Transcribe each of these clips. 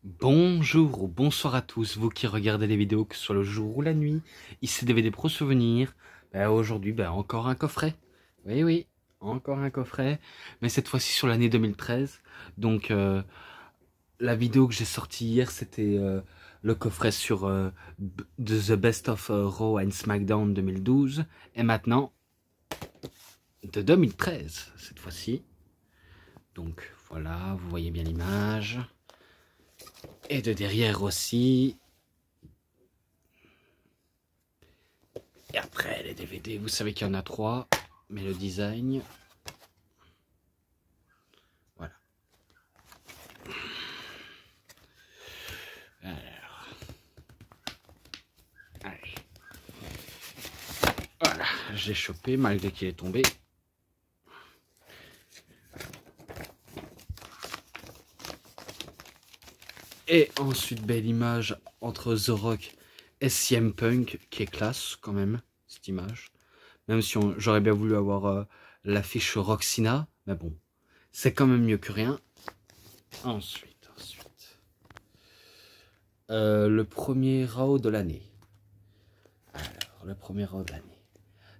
Bonjour ou bonsoir à tous, vous qui regardez les vidéos, que ce soit le jour ou la nuit. Ici DVD Pro Souvenirs. Aujourd'hui, encore un coffret. Oui, oui, encore un coffret. Mais cette fois-ci sur l'année 2013. Donc, la vidéo que j'ai sortie hier, c'était le coffret sur The Best of Raw and SmackDown 2012. Et maintenant, de 2013, cette fois-ci. Donc, voilà, vous voyez bien l'image. Et de derrière aussi. Et après, les DVD, vous savez qu'il y en a 3, mais le design, voilà. Alors, allez. Voilà, je l'ai chopé malgré qu'il est tombé. Et ensuite, belle image entre The Rock et CM Punk, qui est classe quand même, cette image. Même si j'aurais bien voulu avoir l'affiche Roxina, mais bon, c'est quand même mieux que rien. Ensuite. Le premier Raw de l'année. Alors, le premier Raw de l'année.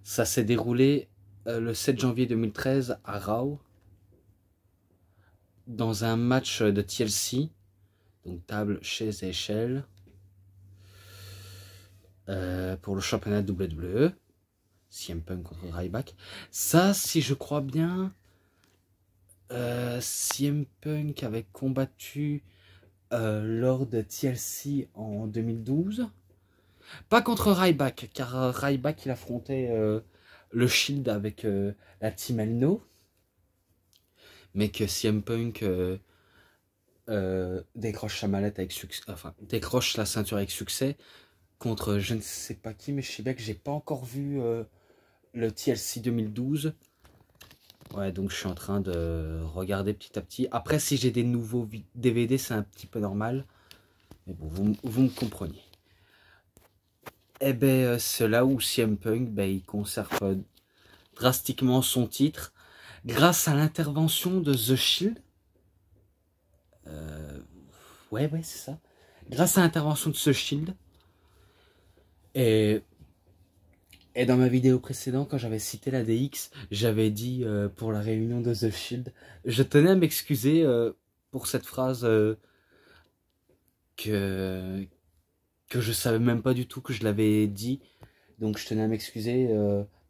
Ça s'est déroulé le 7 janvier 2013 à Raw, dans un match de TLC, donc table, chaise et échelle, pour le championnat WWE, CM Punk contre Ryback. Ça, si je crois bien, CM Punk avait combattu lors de TLC en 2012. Pas contre Ryback, car Ryback il affrontait le Shield avec la Team Elno. Mais que CM Punk décroche sa mallette avec succès, enfin décroche la ceinture avec succès contre je ne sais pas qui, mais je sais bien que j'ai pas encore vu le TLC 2012. Ouais, donc je suis en train de regarder petit à petit. Après, si j'ai des nouveaux DVD, c'est un petit peu normal. Mais bon, vous me comprenez. Eh ben, c'est là où CM Punk, il conserve drastiquement son titre grâce à l'intervention de The Shield. Ouais, c'est ça. Grâce à l'intervention de The Shield. Et dans ma vidéo précédente, quand j'avais cité la DX, j'avais dit pour la réunion de The Shield, je tenais à m'excuser pour cette phrase que je savais même pas du tout que je l'avais dit. Donc je tenais à m'excuser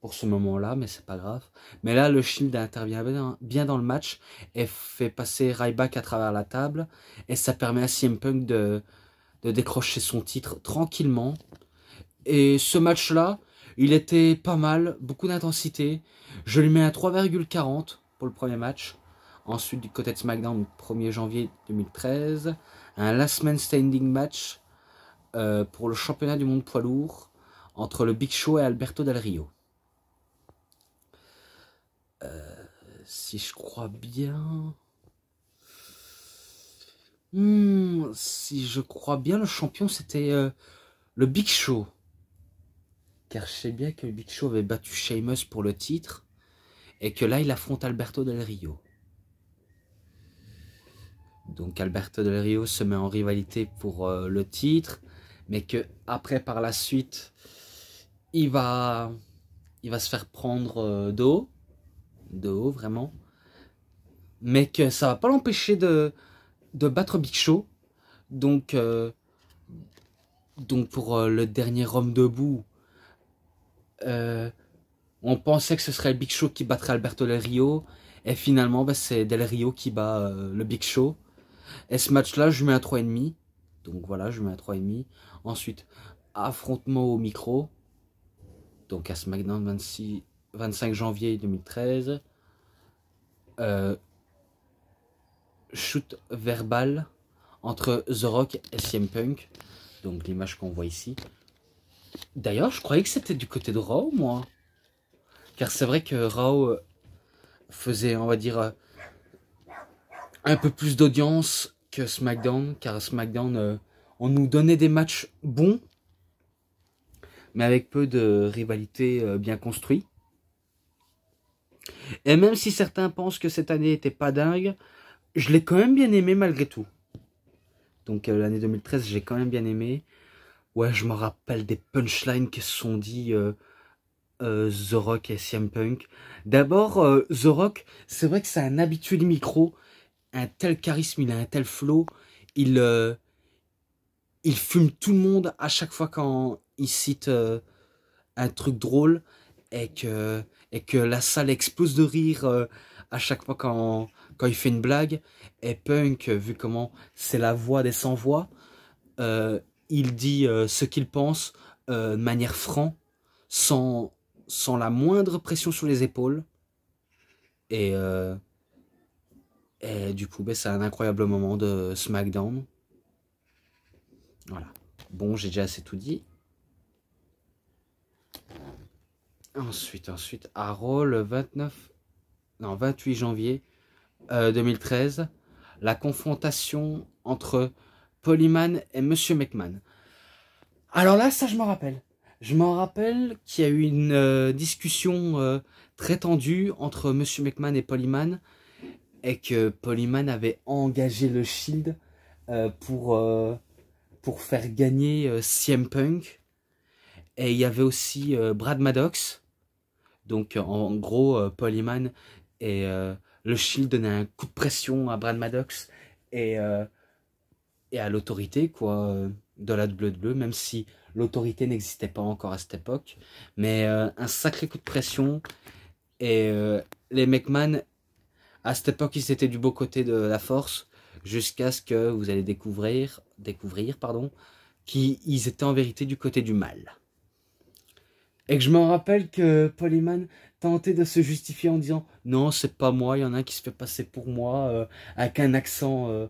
pour ce moment-là, mais c'est pas grave. Mais là, le Shield intervient bien dans le match et fait passer Ryback à travers la table. Et ça permet à CM Punk de décrocher son titre tranquillement. Et ce match-là, il était pas mal, beaucoup d'intensité. Je lui mets un 3,40 pour le premier match. Ensuite, du côté de SmackDown, 1er janvier 2013, un Last Man Standing match pour le championnat du monde poids lourd entre le Big Show et Alberto Del Rio. Si je crois bien... si je crois bien, le champion, c'était le Big Show. Car je sais bien que le Big Show avait battu Sheamus pour le titre. Et que là, il affronte Alberto Del Rio. Donc Alberto Del Rio se met en rivalité pour le titre. Mais que après, par la suite, il va se faire prendre de haut. De haut, vraiment. Mais que ça va pas l'empêcher de battre Big Show. Donc pour le dernier homme debout, on pensait que ce serait le Big Show qui battrait Alberto Del Rio. Et finalement, c'est Del Rio qui bat le Big Show. Et ce match-là, je lui mets un 3,5. Donc voilà, je lui mets un 3,5. Ensuite, affrontement au micro. Donc à SmackDown 25 janvier 2013. Shoot verbal entre The Rock et CM Punk. Donc l'image qu'on voit ici. D'ailleurs, je croyais que c'était du côté de Raw, moi. Car c'est vrai que Raw faisait, on va dire, un peu plus d'audience que SmackDown. Car SmackDown, on nous donnait des matchs bons, mais avec peu de rivalité bien construite. Et même si certains pensent que cette année était pas dingue, je l'ai quand même bien aimé malgré tout. Donc l'année 2013, j'ai quand même bien aimé. Ouais, je me rappelle des punchlines qui se sont dit The Rock et CM Punk. D'abord, The Rock, c'est vrai que c'est un habitué du micro, un tel charisme, il a un tel flow, il, euh, il fume tout le monde à chaque fois quand il cite un truc drôle et que la salle explose de rire à chaque fois quand il fait une blague. Et Punk, vu comment c'est la voix des sans-voix, euh, il dit ce qu'il pense de manière franche, sans, sans la moindre pression sur les épaules. Et, euh, et du coup, ben, c'est un incroyable moment de SmackDown. Voilà. Bon, j'ai déjà assez tout dit. Ensuite, à Raw, le 28 janvier 2013, la confrontation entre Paul Heyman et Monsieur McMahon. Alors là, ça je me rappelle. Je me rappelle qu'il y a eu une discussion très tendue entre Monsieur McMahon et Paul Heyman et que Paul Heyman avait engagé le Shield euh, pour, euh, pour faire gagner CM Punk. Et il y avait aussi Brad Maddox. Donc en gros, Paul Heyman et le Shield donnaient un coup de pression à Brad Maddox et, euh, et à l'autorité quoi de la WWE, même si l'autorité n'existait pas encore à cette époque. Mais un sacré coup de pression et les McMahon, à cette époque, ils étaient du beau côté de la force jusqu'à ce que vous allez découvrir pardon, qu'ils étaient en vérité du côté du mal. Et que je me rappelle que Paul Heyman tentait de se justifier en disant non, c'est pas moi, il y en a un qui se fait passer pour moi, avec un accent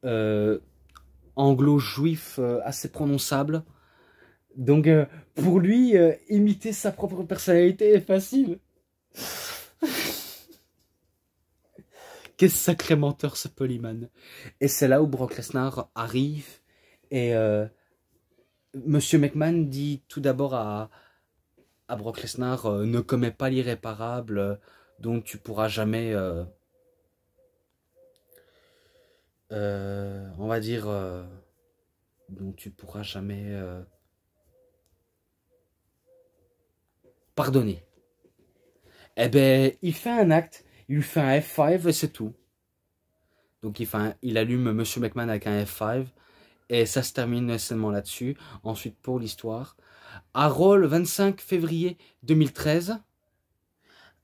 euh, anglo-juif assez prononçable. Donc pour lui, imiter sa propre personnalité est facile. Quel sacré menteur ce Paul Heyman. Et c'est là où Brock Lesnar arrive et Monsieur McMahon dit tout d'abord à Brock Lesnar ne commets pas l'irréparable, donc tu pourras jamais, on va dire, donc tu pourras jamais pardonner. Eh ben, il fait un acte, il lui fait un F5 et c'est tout. Donc il allume Monsieur McMahon avec un F5 et ça se termine seulement là-dessus. Ensuite pour l'histoire, à Raw le 25 février 2013,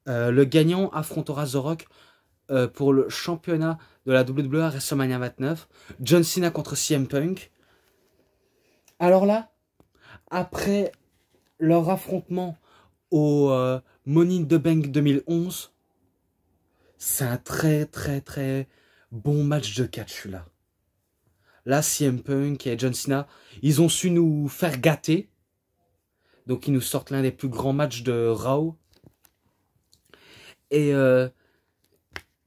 le gagnant affrontera The Rock pour le championnat de la WWE à WrestleMania 29. John Cena contre CM Punk. Alors là, après leur affrontement au Money in the Bank 2011, c'est un très très très bon match de catch celui-là. Là, CM Punk et John Cena, ils ont su nous faire gâter. Donc ils nous sortent l'un des plus grands matchs de Raw. Et, euh,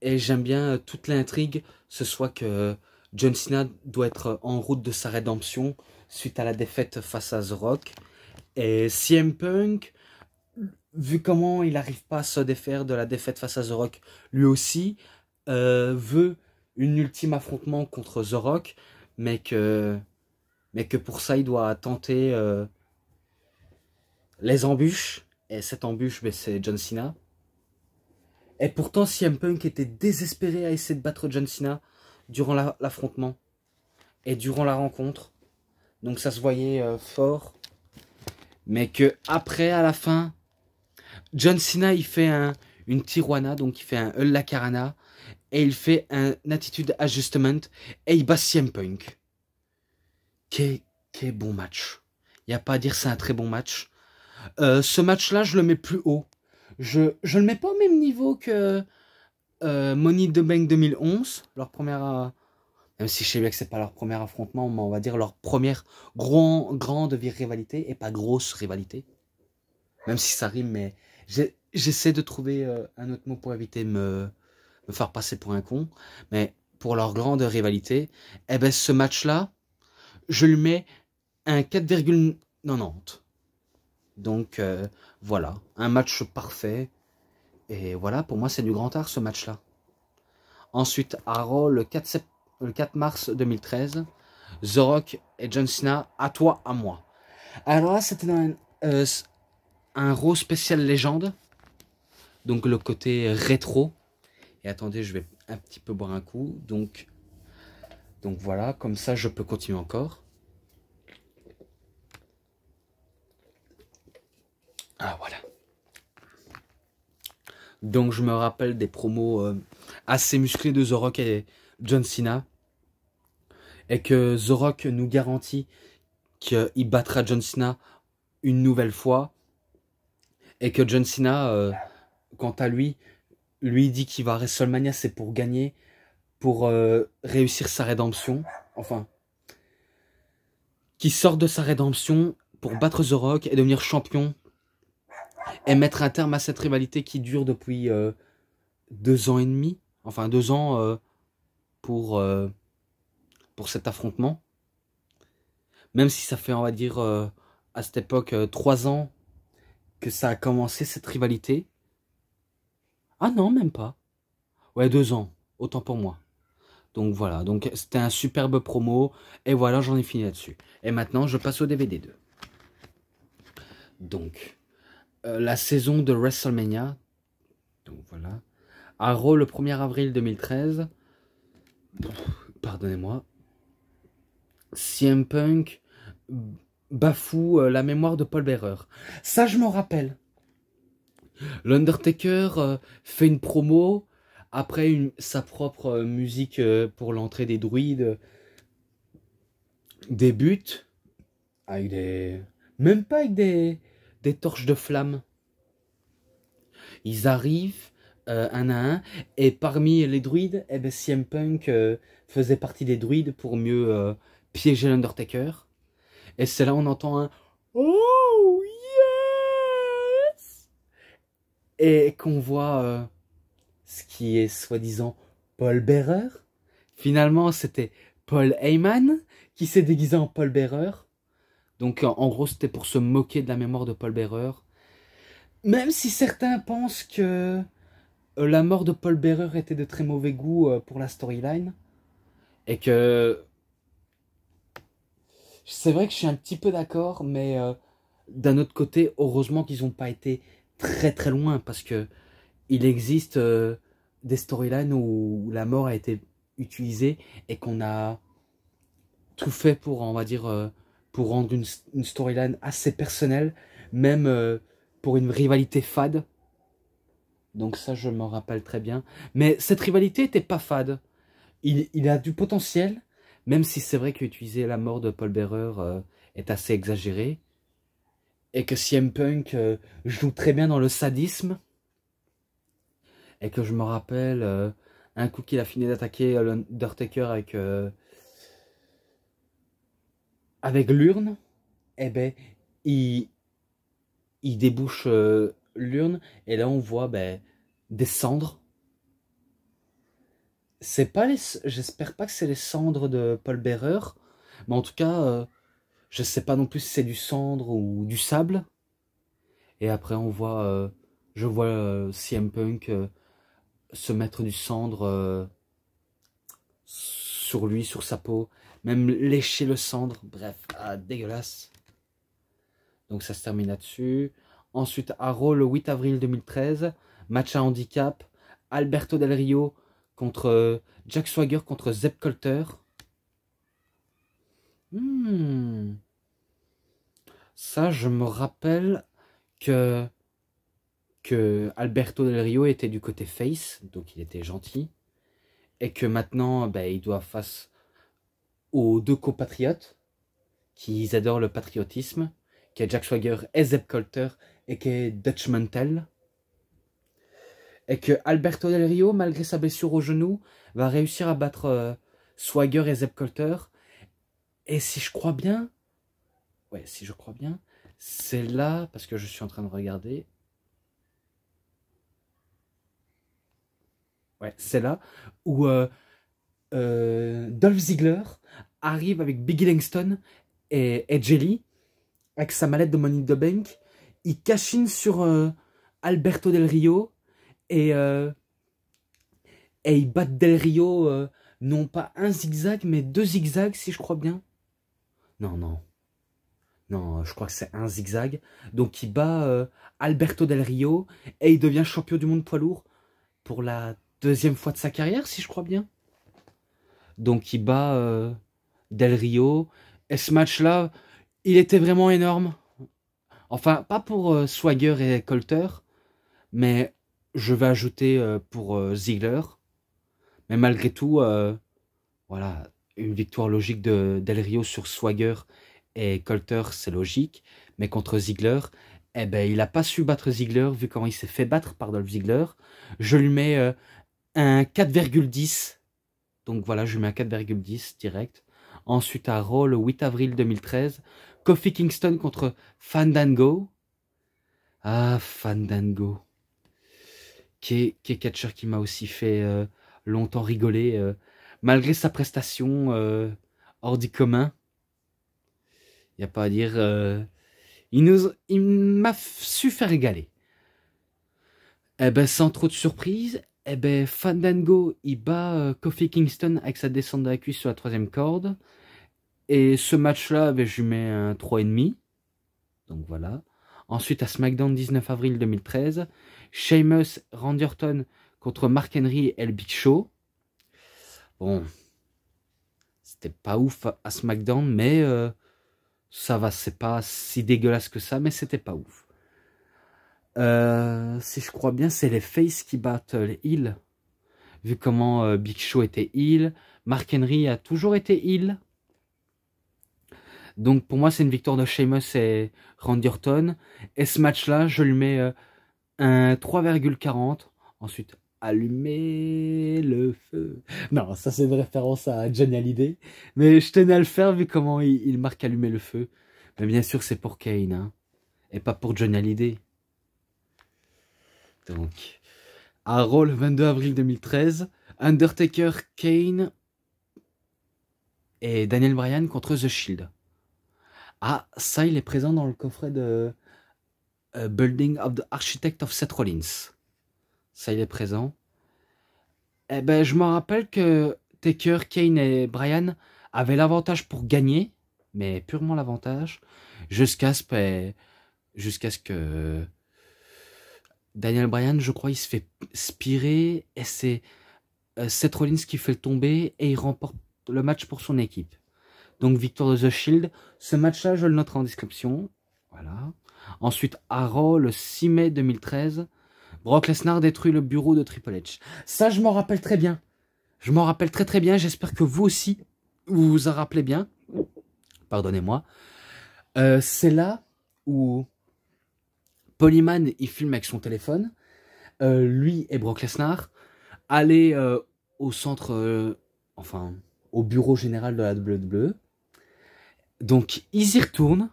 et j'aime bien toute l'intrigue, ce soit que John Cena doit être en route de sa rédemption suite à la défaite face à The Rock. Et CM Punk, vu comment il n'arrive pas à se défaire de la défaite face à The Rock, lui aussi veut une ultime affrontement contre The Rock, mais que pour ça il doit tenter les embûches. Et cette embûche, ben, c'est John Cena. Et pourtant, CM Punk était désespéré à essayer de battre John Cena durant l'affrontement et durant la rencontre. Donc ça se voyait fort. Mais que après, à la fin, John Cena, il fait une Tijuana, donc il fait un Hurricanrana, et il fait un Attitude Adjustment, et il bat CM Punk. Quel bon match. Il n'y a pas à dire, c'est un très bon match. Ce match-là, je le mets plus haut. Je le mets pas au même niveau que Money in the Bank 2011, leur première, même si je sais bien que c'est pas leur premier affrontement, mais on va dire leur première grande rivalité, et pas grosse rivalité. Même si ça rime, mais j'essaie de trouver un autre mot pour éviter de me faire passer pour un con. Mais pour leur grande rivalité, eh ben ce match-là, je lui mets un 4,90. Donc voilà, un match parfait. Et voilà, pour moi, c'est du grand art ce match-là. Ensuite, à Raw, le 4 mars 2013, The Rock et John Cena, à toi, à moi. Alors là, c'était un Raw spécial légende. Donc le côté rétro. Et attendez, je vais un petit peu boire un coup. Donc voilà, comme ça je peux continuer encore. Ah voilà. Donc je me rappelle des promos assez musclés de The Rock et John Cena. Et que The Rock nous garantit qu'il battra John Cena une nouvelle fois. Et que John Cena, quant à lui dit qu'il va à WrestleMania, c'est pour gagner, pour réussir sa rédemption. Enfin, qui sort de sa rédemption pour battre The Rock et devenir champion. Et mettre un terme à cette rivalité qui dure depuis 2 ans et demi. Enfin, 2 ans pour cet affrontement. Même si ça fait, on va dire, à cette époque, 3 ans que ça a commencé, cette rivalité. Ah non, même pas. Ouais, 2 ans. Autant pour moi. Donc voilà. Donc c'était un superbe promo. Et voilà, j'en ai fini là-dessus. Et maintenant, je passe au DVD 2. Donc, la saison de WrestleMania. Donc voilà. À Raw le 1er avril 2013. Pardonnez-moi. CM Punk bafoue la mémoire de Paul Bearer. Ça, je m'en rappelle. L'Undertaker fait une promo après sa propre musique pour l'entrée des druides débute avec des... Même pas avec des torches de flammes. Ils arrivent un à un et parmi les druides, eh ben, CM Punk faisait partie des druides pour mieux piéger l'Undertaker. Et c'est là on entend un oh yes et qu'on voit ce qui est soi-disant Paul Bearer. Finalement, c'était Paul Heyman qui s'est déguisé en Paul Bearer. Donc, en gros, c'était pour se moquer de la mémoire de Paul Bearer. Même si certains pensent que la mort de Paul Bearer était de très mauvais goût pour la storyline. Et que... C'est vrai que je suis un petit peu d'accord, mais d'un autre côté, heureusement qu'ils n'ont pas été très très loin, parce que il existe des storylines où la mort a été utilisée et qu'on a tout fait pour, on va dire, pour rendre une storyline assez personnelle, même pour une rivalité fade. Donc ça, je m'en rappelle très bien. Mais cette rivalité n'était pas fade. Il a du potentiel, même si c'est vrai qu'utiliser la mort de Paul Bearer est assez exagéré. Et que CM Punk joue très bien dans le sadisme. Et que je me rappelle un coup qu'il a fini d'attaquer l'Undertaker avec l'urne, eh ben il débouche l'urne et là on voit des cendres. C'est pas j'espère pas que c'est les cendres de Paul Bearer, mais en tout cas je sais pas non plus si c'est du cendre ou du sable. Et après on voit je vois CM Punk se mettre du cendre sur lui, sur sa peau, même lécher le cendre, bref, dégueulasse. Donc ça se termine là-dessus. Ensuite, à Raw, le 8 avril 2013, match à handicap, Alberto Del Rio contre Jack Swagger contre Zeb Colter. Ça, je me rappelle que Alberto Del Rio était du côté face, donc il était gentil. Et que maintenant, il doit face aux deux compatriotes qui adorent le patriotisme, qui est Jack Swagger et Zeb Colter, et qui est Dutch Mantel. Et que Alberto Del Rio, malgré sa blessure au genou, va réussir à battre Swagger et Zeb Colter. Et si je crois bien, c'est là, parce que je suis en train de regarder. Ouais, c'est là où Dolph Ziggler arrive avec Biggie Langston et Jelly avec sa mallette de Money in the Bank. Il cash-in sur Alberto Del Rio et il bat Del Rio non pas un zigzag mais 2 zigzags si je crois bien. Non, non. Non, je crois que c'est un zigzag. Donc il bat Alberto Del Rio et il devient champion du monde poids lourd pour la deuxième fois de sa carrière, si je crois bien. Donc il bat Del Rio. Et ce match-là, il était vraiment énorme. Enfin, pas pour Swagger et Colter, mais je vais ajouter pour Ziggler. Mais malgré tout, voilà, une victoire logique de Del Rio sur Swagger et Colter, c'est logique. Mais contre Ziggler, eh ben, il n'a pas su battre Ziggler, vu comment il s'est fait battre par Dolph Ziggler. Je lui mets un 4,10. Donc voilà, je lui mets un 4,10 direct. Ensuite, à Raw, le 8 avril 2013, Kofi Kingston contre Fandango. Ah, Fandango. Qui est catcheur qui m'a aussi fait longtemps rigoler. Malgré sa prestation hors du commun. Il n'y a pas à dire. Il m'a su faire régaler. Eh ben, sans trop de surprise, eh ben, Fandango, il bat Kofi Kingston avec sa descente de la cuisse sur la troisième corde. Et ce match-là, ben, je lui mets un 3,5. Donc voilà. Ensuite, à SmackDown 19 avril 2013, Sheamus, Randy Orton contre Mark Henry et le Big Show. Bon, c'était pas ouf à SmackDown, mais ça va, c'est pas si dégueulasse que ça, mais c'était pas ouf. Si je crois bien, c'est les Faces qui battent les Heels. Vu comment Big Show était heel, Mark Henry a toujours été heel. Donc pour moi, c'est une victoire de Sheamus et Randy Orton. Et ce match-là, je lui mets un 3,40. Ensuite, allumer le feu. Non, ça c'est une référence à Johnny Hallyday. Mais je tenais à le faire vu comment il marque allumer le feu. Mais bien sûr, c'est pour Kane, hein, et pas pour Johnny Hallyday. Donc, à Raw le 22 avril 2013, Undertaker, Kane et Daniel Bryan contre The Shield. Ah, ça, il est présent dans le coffret de Building of the Architect of Seth Rollins. Ça, il est présent. Eh ben, je me rappelle que Taker, Kane et Bryan avaient l'avantage pour gagner, mais purement l'avantage, jusqu'à ce que Daniel Bryan, je crois, il se fait spirer et c'est Seth Rollins qui fait le tomber et il remporte le match pour son équipe. Donc victoire de The Shield. Ce match-là, je le noterai en description. Voilà. Ensuite, à Raw, le 6 mai 2013, Brock Lesnar détruit le bureau de Triple H. Ça, je m'en rappelle très bien. Je m'en rappelle très très bien. J'espère que vous aussi, vous vous en rappelez bien. Pardonnez-moi. C'est là où Polyman, il filme avec son téléphone. Lui et Brock Lesnar allaient au centre, enfin, au bureau général de la WWE. Donc, ils y retournent.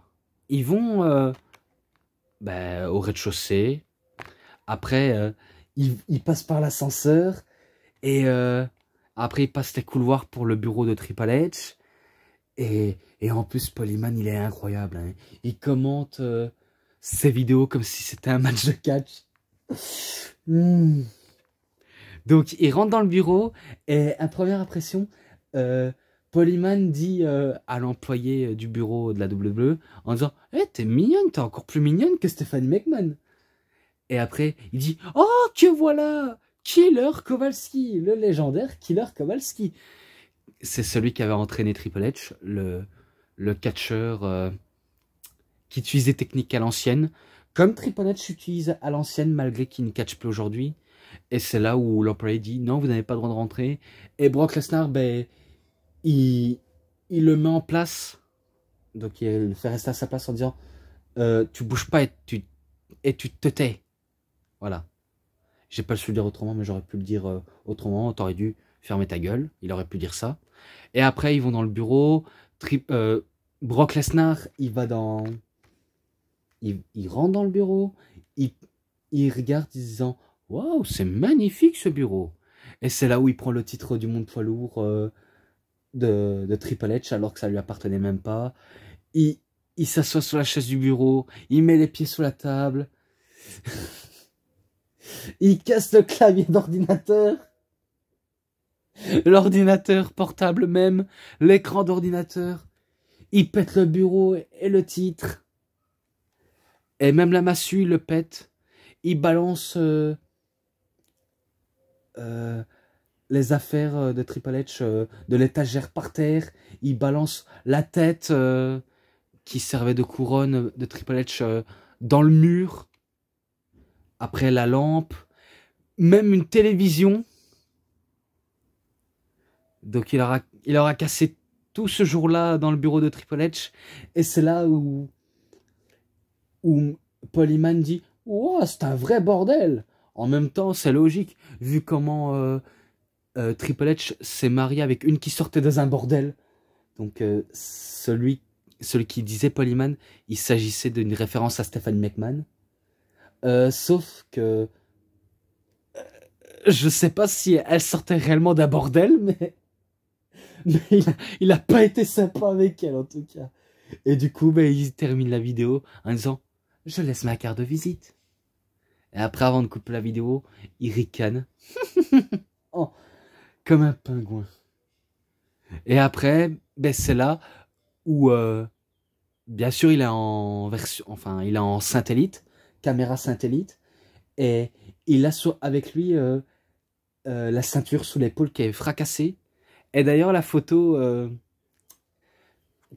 Ils vont au rez-de-chaussée. Après, ils passent par l'ascenseur. Et après, ils passent les couloirs pour le bureau de Triple H. Et en plus, Polyman, il est incroyable. Hein. Il commente ses vidéos comme si c'était un match de catch. Donc, il rentre dans le bureau. Et à première impression, Polyman dit à l'employé du bureau de la WWE en disant « Eh, t'es mignonne, t'es encore plus mignonne que Stephanie McMahon. » Et après, il dit « Oh, que voilà, Killer Kowalski, le légendaire Killer Kowalski. » C'est celui qui avait entraîné Triple H, le catcheur qui utilise des techniques à l'ancienne, comme Triple H utilise à l'ancienne malgré qu'il ne catch plus aujourd'hui. Et c'est là où l'employé dit « Non, vous n'avez pas le droit de rentrer. » Et Brock Lesnar, ben, il le met en place. Donc il le fait rester à sa place en disant tu bouges pas et tu te tais. Voilà. J'ai pas su le dire autrement, mais j'aurais pu le dire autrement. T'aurais dû fermer ta gueule. Il aurait pu dire ça. Et après, ils vont dans le bureau. Brock Lesnar, il va dans... Il rentre dans le bureau. Il regarde en disant waouh, c'est magnifique ce bureau. Et c'est là où il prend le titre du monde poids lourd de Triple H, alors que ça lui appartenait même pas. Il s'assoit sur la chaise du bureau. Il met les pieds sous la table. Il casse le clavier d'ordinateur. L'ordinateur portable même. L'écran d'ordinateur. Il pète le bureau et le titre. Et même la massue, il le pète. Il balance les affaires de Triple H de l'étagère par terre. Il balance la tête qui servait de couronne de Triple H dans le mur. Après la lampe. Même une télévision. Donc il aura cassé tout ce jour-là dans le bureau de Triple H. Et c'est là où Paul Heyman dit « Wow, c'est un vrai bordel !» En même temps, c'est logique, vu comment Triple H s'est marié avec une qui sortait dans un bordel. Donc celui qui disait Paul Heyman, il s'agissait d'une référence à Stephanie McMahon. Sauf que je sais pas si elle sortait réellement d'un bordel, mais il a pas été sympa avec elle en tout cas. Et du coup, ben, il termine la vidéo en disant « Je laisse ma carte de visite ». Et après, avant de couper la vidéo, il ricane. Oh, comme un pingouin. Et après, ben, c'est là où, bien sûr, il est en version, enfin, il est en satellite, caméra satellite, et il a avec lui la ceinture sous l'épaule qui est fracassée. Et d'ailleurs, la photo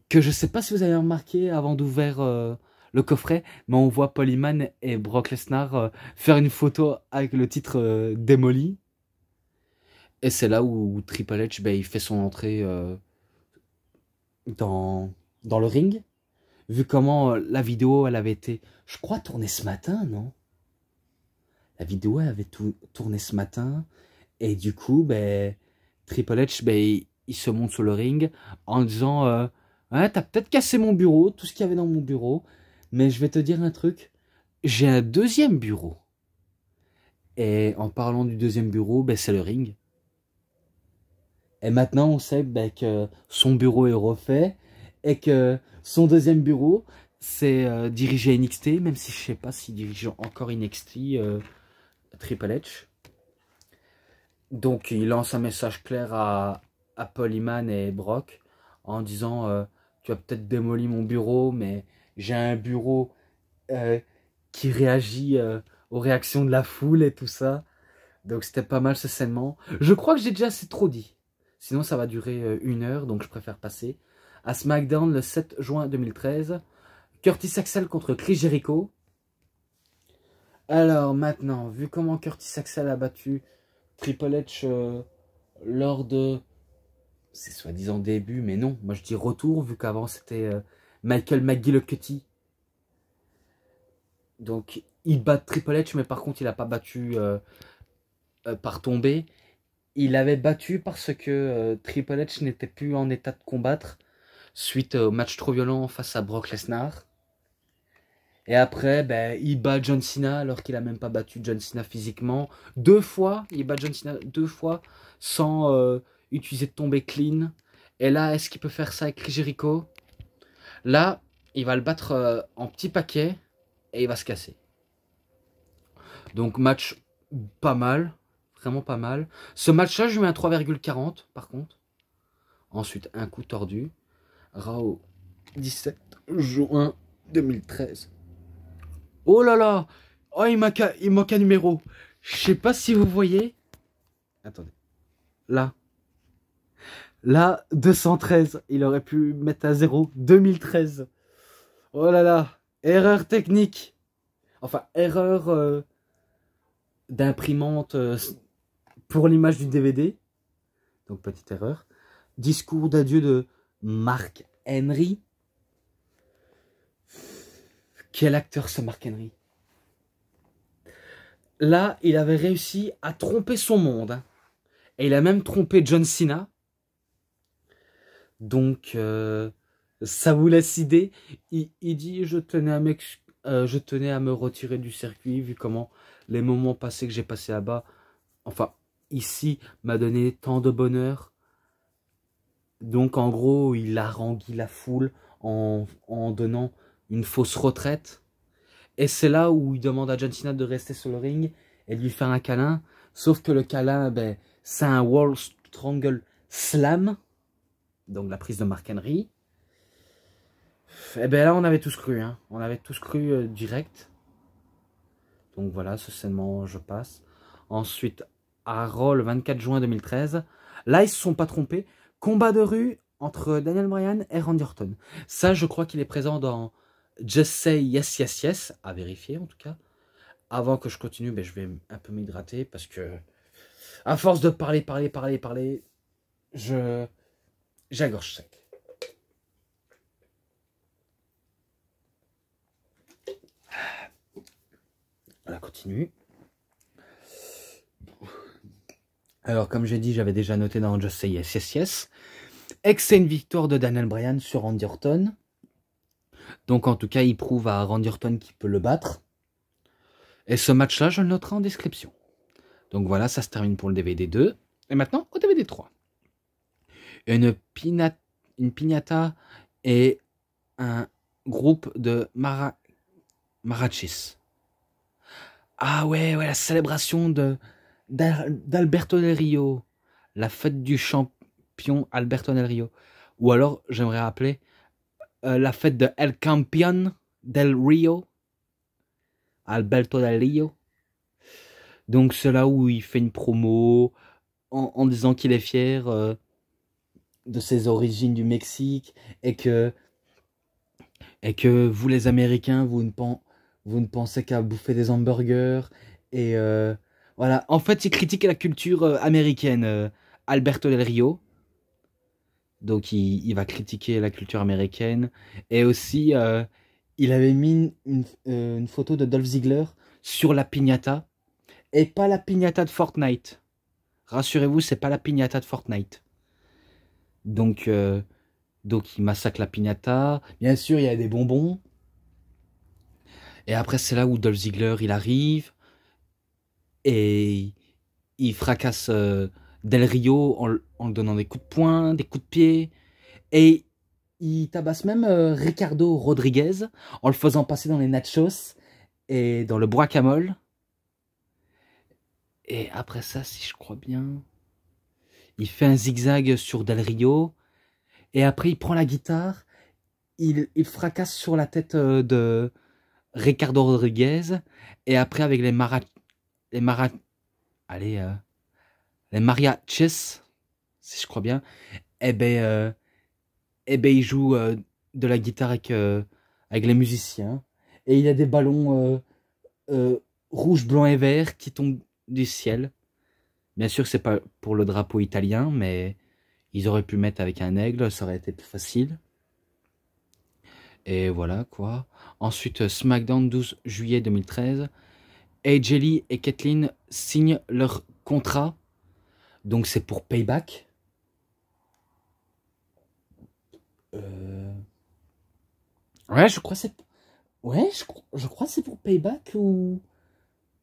que je sais pas si vous avez remarqué avant d'ouvrir le coffret, mais on voit Paul Heyman et Brock Lesnar faire une photo avec le titre démoli. Et c'est là où Triple H, ben, il fait son entrée dans le ring. Vu comment la vidéo, elle avait été, je crois, tournée ce matin, non? La vidéo, elle avait tourné ce matin. Et du coup, ben, Triple H, ben, il se monte sur le ring en disant ouais, t'as peut-être cassé mon bureau, tout ce qu'il y avait dans mon bureau. Mais je vais te dire un truc. J'ai un deuxième bureau. Et en parlant du deuxième bureau, ben, c'est le ring. Et maintenant, on sait ben, que son bureau est refait. Et que son deuxième bureau, c'est diriger NXT. Même si je sais pas s'il dirige encore NXT Triple H. Donc, il lance un message clair à Paul Heyman et Brock en disant tu as peut-être démoli mon bureau, mais j'ai un bureau qui réagit aux réactions de la foule et tout ça. Donc, c'était pas mal ce scènement. Je crois que j'ai déjà assez trop dit. Sinon, ça va durer 1 heure, donc je préfère passer. À SmackDown, le 7 juin 2013, Curtis Axel contre Chris Jericho. Alors, maintenant, vu comment Curtis Axel a battu Triple H lors de c'est soi-disant début, mais non, moi je dis retour, vu qu'avant c'était Michael McGillicuddy. Donc il bat Triple H, mais par contre il n'a pas battu par tombée. Il avait battu parce que Triple H n'était plus en état de combattre suite au match trop violent face à Brock Lesnar. Et après, ben, il bat John Cena alors qu'il n'a même pas battu John Cena physiquement. 2 fois, il bat John Cena 2 fois sans utiliser de tombée clean. Et là, est-ce qu'il peut faire ça avec Chris Jericho? Là, il va le battre en petit paquet et il va se casser. Donc match pas mal, vraiment pas mal. Ce match-là, je mets un 3,40 par contre. Ensuite, un coup tordu. Raw 17 juin 2013. Oh là là! Oh, il manque un numéro. Je sais pas si vous voyez. Attendez. Là. Là, 213. Il aurait pu mettre à 0. 2013. Oh là là. Erreur technique. Enfin, erreur d'imprimante pour l'image du DVD. Donc, petite erreur. Discours d'adieu de Mark Henry. Quel acteur ce Mark Henry? Là, il avait réussi à tromper son monde. Hein. Et il a même trompé John Cena. Donc, ça vous laisse idée. Il dit, je tenais à me retirer du circuit, vu comment les moments passés que j'ai passés là-bas, enfin, ici, m'a donné tant de bonheur. Donc, en gros, il harangue la foule en donnant une fausse retraite. Et c'est là où il demande à John Cena de rester sur le ring et de lui faire un câlin. Sauf que le câlin, ben, c'est un World Strangle Slam. Donc la prise de Mark Henry. Eh ben là, on avait tous cru, hein. On avait tous cru direct. Donc voilà, ce segment, je passe. Ensuite, à Raw, le 24 juin 2013. Là, ils se sont pas trompés. Combat de rue entre Daniel Bryan et Randy Orton. Ça, je crois qu'il est présent dans Just Say Yes, Yes, Yes. À vérifier, en tout cas. Avant que je continue, ben, je vais un peu m'hydrater parce que, à force de parler, j'ai la gorge sec. Voilà, continue. Alors, comme j'ai dit, j'avais déjà noté dans Just Say Yes, Yes, Yes. Et que c'est une victoire de Daniel Bryan sur Randy Orton. Donc, en tout cas, il prouve à Randy Orton qu'il peut le battre. Et ce match-là, je le noterai en description. Donc voilà, ça se termine pour le DVD 2. Et maintenant, au DVD 3. Une piñata et un groupe de marachis. Ah ouais, la célébration d'Alberto Del Rio. La fête du champion Alberto Del Rio. Ou alors, j'aimerais rappeler la fête de El Campeón del Rio. Alberto Del Rio. Donc c'est là où il fait une promo en disant qu'il est fier de ses origines du Mexique et que vous les Américains, vous ne pensez qu'à bouffer des hamburgers. Et voilà, en fait, il critique la culture américaine, Alberto Del Rio. Donc, il va critiquer la culture américaine. Et aussi, il avait mis une photo de Dolph Ziggler sur la piñata. Et pas la piñata de Fortnite. Rassurez-vous, c'est pas la piñata de Fortnite. Donc, il massacre la piñata. Bien sûr, il y a des bonbons. Et après, c'est là où Dolph Ziggler, il arrive. Et il fracasse Del Rio en le donnant des coups de poing, des coups de pied. Et il tabasse même Ricardo Rodriguez en le faisant passer dans les nachos et dans le guacamole. Et après ça, si je crois bien, il fait un zigzag sur Del Rio. Et après, il prend la guitare. Il fracasse sur la tête de Ricardo Rodriguez. Et après, avec les mariachis, si je crois bien, il joue de la guitare avec les musiciens. Et il y a des ballons rouges, blancs et verts qui tombent du ciel. Bien sûr, c'est pas pour le drapeau italien, mais ils auraient pu mettre avec un aigle, ça aurait été plus facile. Et voilà, quoi. Ensuite, SmackDown 12 juillet 2013. AJ Lee et Kathleen signent leur contrat. Donc, c'est pour Payback. Ouais, je crois que c'est... Ouais, je crois que c'est pour Payback ou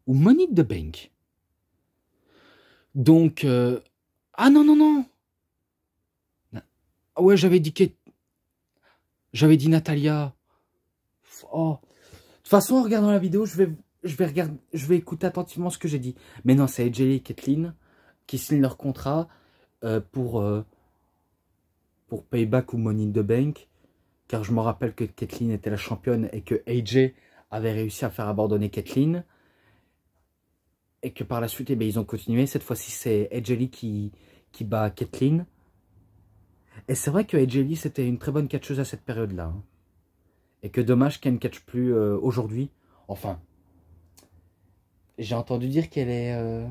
Money in the Bank. Donc... Ah non, non, non. Ah ouais, j'avais dit Natalia. Oh. De toute façon, en regardant la vidéo, je vais écouter attentivement ce que j'ai dit. Mais non, c'est AJ Lee et Kathleen qui signent leur contrat pour Payback ou Money in the Bank. Car je me rappelle que Kathleen était la championne et que AJ avait réussi à faire abandonner Kathleen. Et que par la suite, eh bien, ils ont continué. Cette fois-ci, c'est AJ Lee qui bat Kathleen. Et c'est vrai que AJ Lee, c'était une très bonne catcheuse à cette période-là. Hein. Et que dommage qu'elle ne catche plus aujourd'hui. Enfin, j'ai entendu dire qu'elle est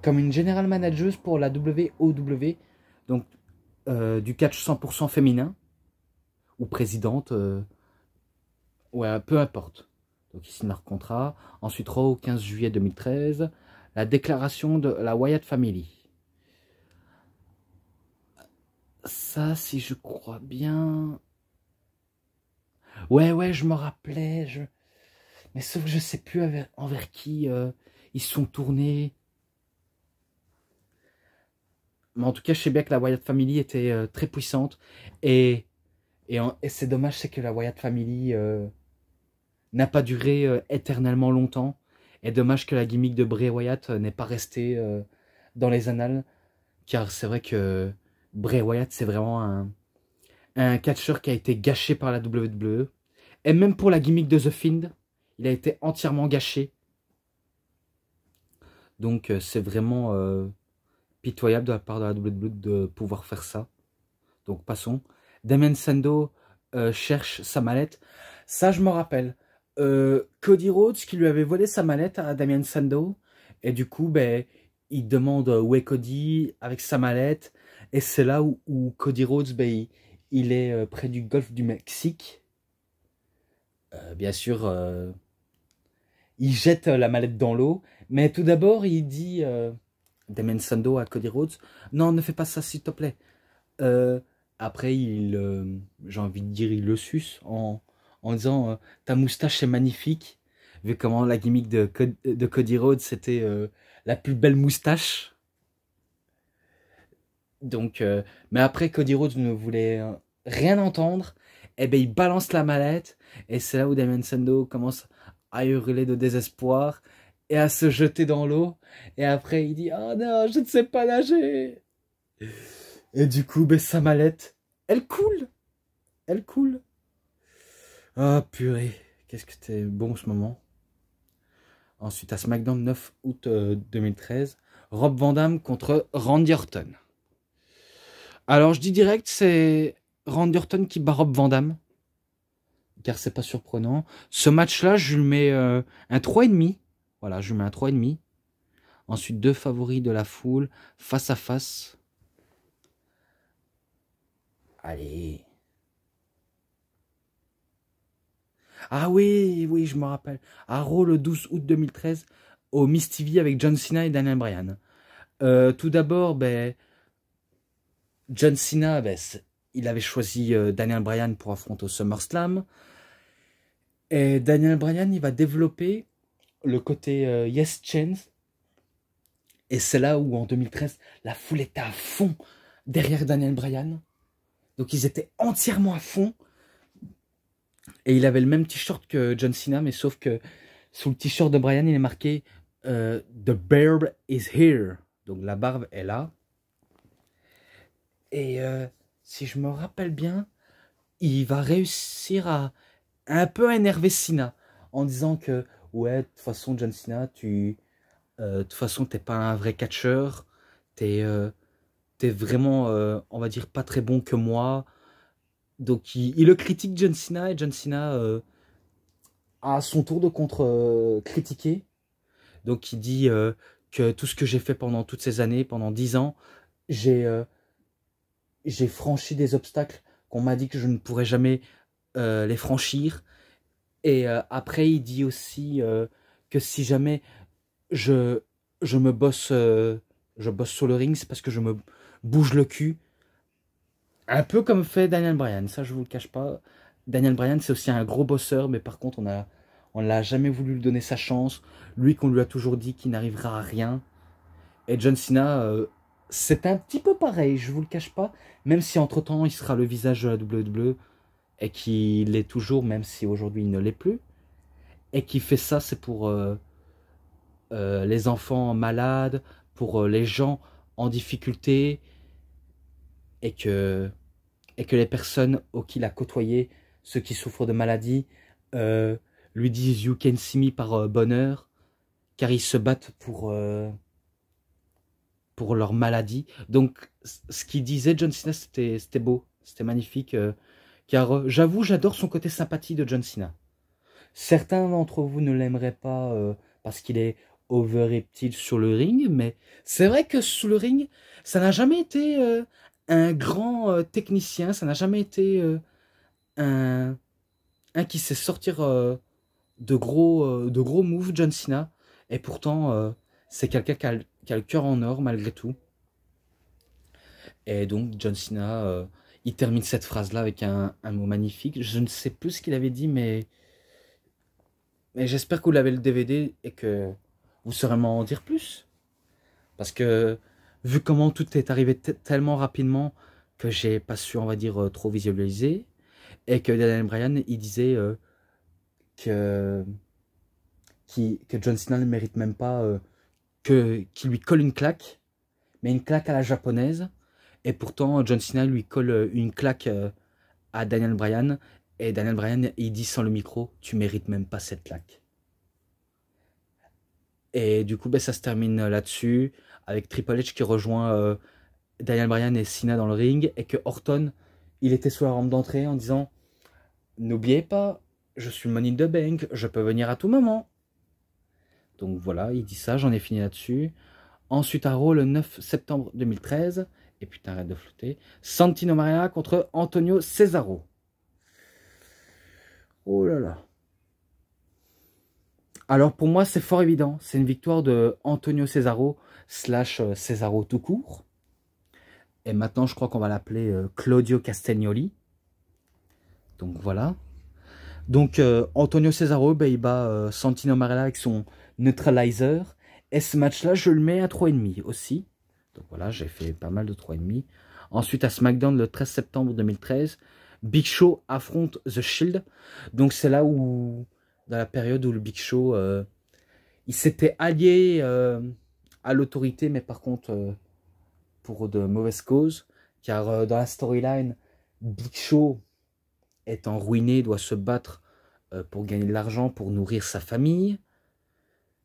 comme une générale manageuse pour la WOW. Donc, du catch 100% féminin. Ou présidente. Ouais, peu importe. Donc, ici, leur contrat. Ensuite, Raw, 15 juillet 2013. La déclaration de la Wyatt Family. Ça, si je crois bien... Ouais, je me rappelais. Mais sauf que je sais plus envers qui ils se sont tournés. Mais en tout cas, je sais bien que la Wyatt Family était très puissante. Et c'est dommage, c'est que la Wyatt Family n'a pas duré éternellement longtemps. Et dommage que la gimmick de Bray Wyatt n'ait pas resté dans les annales. Car c'est vrai que Bray Wyatt, c'est vraiment un catcheur qui a été gâché par la WWE. Et même pour la gimmick de The Fiend, il a été entièrement gâché. Donc c'est vraiment pitoyable de la part de la WWE de pouvoir faire ça. Donc passons. Damien Sandow cherche sa mallette. Ça, je me rappelle. Cody Rhodes qui lui avait volé sa mallette à Damien Sandow. Et du coup, ben, il demande où est Cody avec sa mallette. Et c'est là où Cody Rhodes, ben, il est près du golfe du Mexique. Bien sûr, il jette la mallette dans l'eau. Mais tout d'abord, il dit Damien Sandow à Cody Rhodes, non, ne fais pas ça s'il te plaît. Après, j'ai envie de dire, il le suce en disant ta moustache est magnifique. Vu comment la gimmick de Cody Rhodes, c'était la plus belle moustache. Donc, mais après, Cody Rhodes ne voulait rien entendre. Et ben, il balance la mallette. Et c'est là où Damien Sandow commence à hurler de désespoir et à se jeter dans l'eau. Et après, il dit oh non, je ne sais pas nager. Et du coup, ben, sa mallette, elle coule. Elle coule. Ah, purée. Qu'est-ce que c'était bon ce moment. Ensuite, à SmackDown 9 août 2013, Rob Van Dam contre Randy Orton. Alors, je dis direct, c'est Randy Orton qui bat Rob Van Dam. Car c'est pas surprenant. Ce match-là, je lui mets un 3,5. Voilà, je lui mets un 3,5. Ensuite, deux favoris de la foule, face à face. Allez. Ah oui, oui, je me rappelle. À Raw le 12 août 2013, au Miss TV avec John Cena et Daniel Bryan. Tout d'abord, ben, John Cena, ben, il avait choisi Daniel Bryan pour affronter au SummerSlam. Et Daniel Bryan, il va développer le côté Yes Chance. Et c'est là où, en 2013, la foule était à fond derrière Daniel Bryan. Donc, ils étaient entièrement à fond. Et il avait le même t-shirt que John Cena, mais sauf que sous le t-shirt de Bryan, il est marqué The Barb is here. Donc, la barbe est là. Et si je me rappelle bien, il va réussir à un peu énerver Cena en disant que ouais, de toute façon John Cena, de toute façon t'es pas un vrai catcheur, t'es vraiment, on va dire, pas très bon que moi. Donc il le critique John Cena et John Cena a son tour de contre-critiquer. Donc il dit que tout ce que j'ai fait pendant toutes ces années, pendant 10 ans, j'ai franchi des obstacles qu'on m'a dit que je ne pourrais jamais les franchir. Et après, il dit aussi que si jamais je, je bosse sur le ring, c'est parce que je me bouge le cul. Un peu comme fait Daniel Bryan, ça je vous le cache pas. Daniel Bryan, c'est aussi un gros bosseur, mais par contre, on l'a jamais voulu lui donner sa chance. Lui qu'on lui a toujours dit qu'il n'arrivera à rien. Et John Cena, c'est un petit peu pareil, je vous le cache pas. Même si entre-temps, il sera le visage de la WWE et qu'il l'est toujours, même si aujourd'hui il ne l'est plus. Et qui fait ça, c'est pour les enfants malades, pour les gens en difficulté, et que les personnes auxquelles il a côtoyé, ceux qui souffrent de maladies, lui disent You can see me par bonheur, car ils se battent pour leur maladie. Donc, ce qu'il disait John Cena, c'était beau, c'était magnifique, car j'avoue, j'adore son côté sympathie de John Cena. Certains d'entre vous ne l'aimeraient pas parce qu'il est overacted sur le ring, mais c'est vrai que sous le ring, ça n'a jamais été un grand technicien, ça n'a jamais été un qui sait sortir de gros moves, John Cena, et pourtant c'est quelqu'un qui a le cœur en or malgré tout. Et donc John Cena, il termine cette phrase-là avec un mot magnifique. Je ne sais plus ce qu'il avait dit, mais j'espère que vous avez le DVD et que vous saurez m'en dire plus. Parce que, vu comment tout est arrivé tellement rapidement que j'ai pas su, on va dire, trop visualiser. Et que Daniel Bryan, il disait que John Cena ne mérite même pas qu'il lui colle une claque. Mais une claque à la japonaise. Et pourtant, John Cena lui colle une claque à Daniel Bryan. Et Daniel Bryan, il dit sans le micro, tu mérites même pas cette claque. Et du coup, ben, ça se termine là-dessus, avec Triple H qui rejoint Daniel Bryan et Cena dans le ring, et que Orton, il était sur la rampe d'entrée en disant « N'oubliez pas, je suis Money in the Bank, je peux venir à tout moment. » Donc voilà, il dit ça, j'en ai fini là-dessus. Ensuite, à Raw, le 9 septembre 2013, et putain, arrête de flotter, Santino Marella contre Antonio Cesaro. Oh là là. Alors pour moi, c'est fort évident. C'est une victoire de Antonio Cesaro / Cesaro tout court. Et maintenant, je crois qu'on va l'appeler Claudio Castagnoli. Donc voilà. Donc Antonio Cesaro, ben, il bat Santino Marella avec son neutralizer. Et ce match-là, je le mets à 3,5 aussi. Donc voilà, j'ai fait pas mal de 3,5. Ensuite, à SmackDown, le 13 septembre 2013, Big Show affronte The Shield. Donc c'est là où, dans la période où le Big Show, il s'était allié à l'autorité, mais par contre, pour de mauvaises causes. Car dans la storyline, Big Show étant ruiné, doit se battre pour gagner de l'argent, pour nourrir sa famille.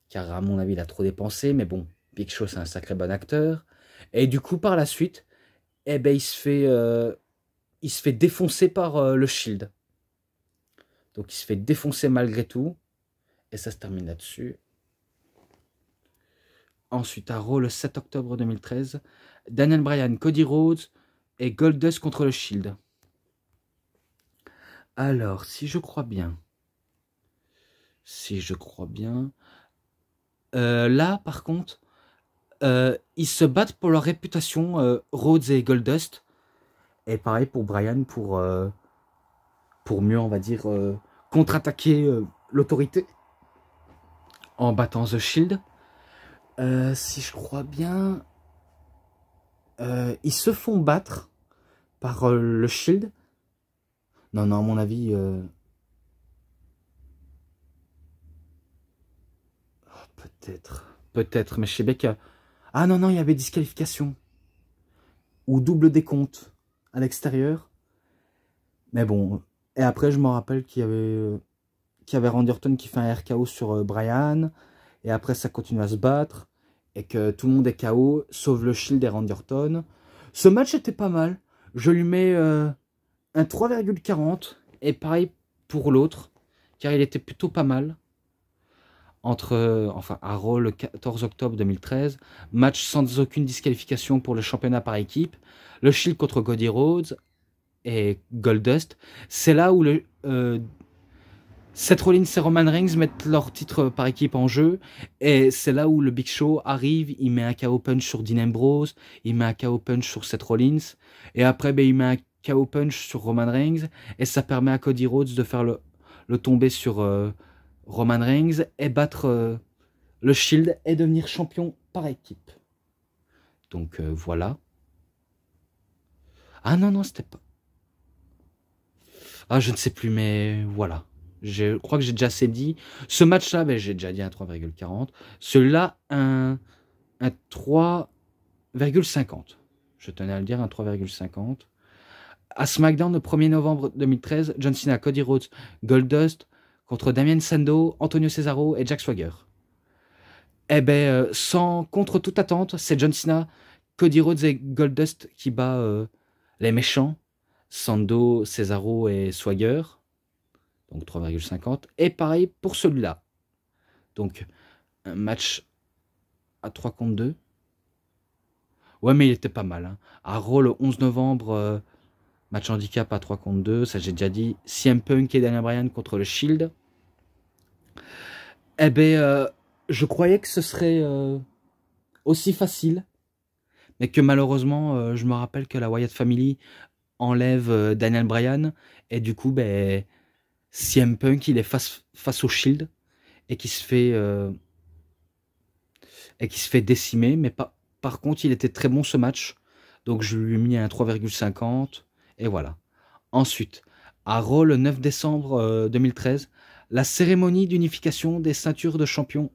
Car à mon avis, il a trop dépensé. Mais bon, Big Show, c'est un sacré bon acteur. Et du coup, par la suite, eh ben, il se fait défoncer par le Shield. Donc, il se fait défoncer malgré tout. Et ça se termine là-dessus. Ensuite, à Raw, le 7 octobre 2013, Daniel Bryan, Cody Rhodes et Goldust contre le Shield. Alors, si je crois bien, là, par contre, ils se battent pour leur réputation, Rhodes et Goldust. Et pareil pour Bryan, pour mieux, on va dire, contre-attaquer l'autorité en battant The Shield. Si je crois bien, ils se font battre par le Shield. Non, à mon avis... Peut-être, mais je sais bien que... Ah non, il y avait disqualification. Ou double décompte à l'extérieur. Mais bon, et après je me rappelle qu'il y avait Randy Orton qui fait un RKO sur Bryan. Et après ça continue à se battre. Et que tout le monde est KO, sauf le Shield et Randy Orton. Ce match était pas mal. Je lui mets un 3,40. Et pareil pour l'autre, car il était plutôt pas mal. À Raw le 14 octobre 2013, match sans aucune disqualification pour le championnat par équipe, le Shield contre Cody Rhodes et Goldust. C'est là où Seth Rollins et Roman Reigns mettent leur titre par équipe en jeu, et c'est là où le Big Show arrive, il met un KO punch sur Dean Ambrose, il met un KO punch sur Seth Rollins, et après il met un KO punch sur Roman Reigns, et ça permet à Cody Rhodes de faire le tomber sur Roman Reigns et battre le Shield et devenir champion par équipe. Donc voilà. Ah non, c'était pas... Ah, je ne sais plus, mais voilà. Je crois que j'ai déjà assez dit. Ce match-là, ben, j'ai déjà dit un 3,40. Celui-là, un 3,50. Je tenais à le dire, un 3,50. À SmackDown, le 1er novembre 2013, John Cena, Cody Rhodes, Goldust contre Damien Sandow, Antonio Cesaro et Jack Swagger. Eh ben, contre toute attente, c'est John Cena, Cody Rhodes et Goldust qui bat les méchants, Sandow, Cesaro et Swagger. Donc 3,50. Et pareil pour celui-là. Donc, un match à 3 contre 2. Ouais, mais il était pas mal. Hein. À Raw, le 11 novembre, match handicap à 3 contre 2. Ça, j'ai déjà dit. CM Punk et Daniel Bryan contre le Shield. Eh ben, je croyais que ce serait aussi facile. Mais que malheureusement, je me rappelle que la Wyatt Family enlève Daniel Bryan. Et du coup, ben... CM Punk, il est face au Shield et qui se fait décimer, mais par contre, il était très bon ce match, donc je lui ai mis un 3,50 et voilà. Ensuite, à Raw le 9 décembre 2013, la cérémonie d'unification des ceintures de champion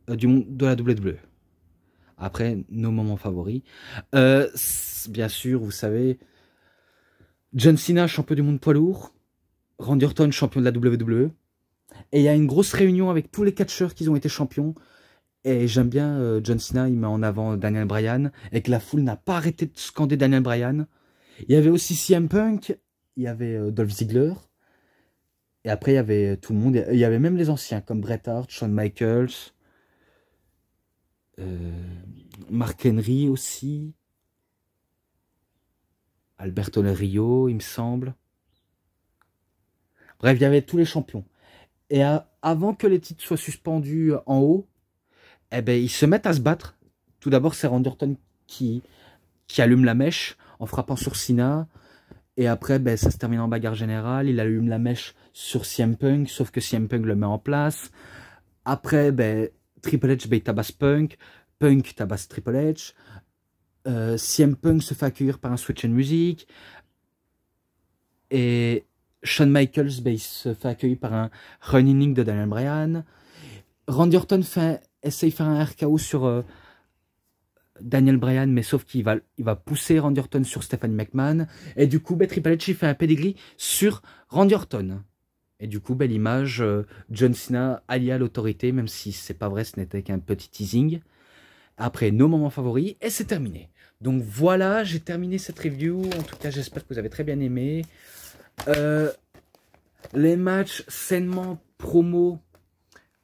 du monde de la WWE. Après, nos moments favoris. Bien sûr, vous savez, John Cena, champion du monde poids lourd. Randy Orton, champion de la WWE. Et il y a une grosse réunion avec tous les catcheurs qui ont été champions. Et j'aime bien John Cena, il met en avant Daniel Bryan. Et que la foule n'a pas arrêté de scander Daniel Bryan. Il y avait aussi CM Punk. Il y avait Dolph Ziggler. Et après, il y avait tout le monde. Il y avait même les anciens, comme Bret Hart, Shawn Michaels. Mark Henry aussi. Alberto Del Rio, il me semble. Bref, il y avait tous les champions. Et avant que les titres soient suspendus en haut, eh ben, ils se mettent à se battre. Tout d'abord, c'est Randy Orton qui allume la mèche en frappant sur Cena. Et après, ben, ça se termine en bagarre générale. Il allume la mèche sur CM Punk, sauf que CM Punk le met en place. Après, ben, Triple H, ben, il tabasse Punk. Punk tabasse Triple H. CM Punk se fait accueillir par un switch in music. Et Shawn Michaels, ben, il se fait accueillir par un running de Daniel Bryan. Randy Orton essaye de faire un RKO sur Daniel Bryan, mais sauf qu'il va pousser Randy Orton sur Stephanie McMahon. Et du coup, ben, Triple H il fait un pedigree sur Randy Orton. Et du coup, ben, l'image John Cena allié à l'autorité, même si c'est pas vrai, ce n'était qu'un petit teasing. Après, nos moments favoris, et c'est terminé. Donc voilà, j'ai terminé cette review. En tout cas, j'espère que vous avez très bien aimé. Les matchs sainement promo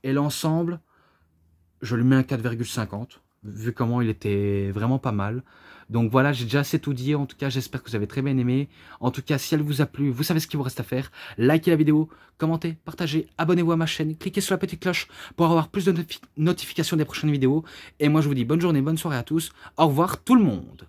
et l'ensemble, je lui mets un 4,50, vu comment il était vraiment pas mal. Donc voilà, j'ai déjà assez tout dit. En tout cas, j'espère que vous avez très bien aimé. En tout cas, si elle vous a plu, vous savez ce qu'il vous reste à faire. Likez la vidéo, commentez, partagez, abonnez-vous à ma chaîne, cliquez sur la petite cloche pour avoir plus de notifications des prochaines vidéos. Et moi, je vous dis bonne journée, bonne soirée à tous. Au revoir tout le monde.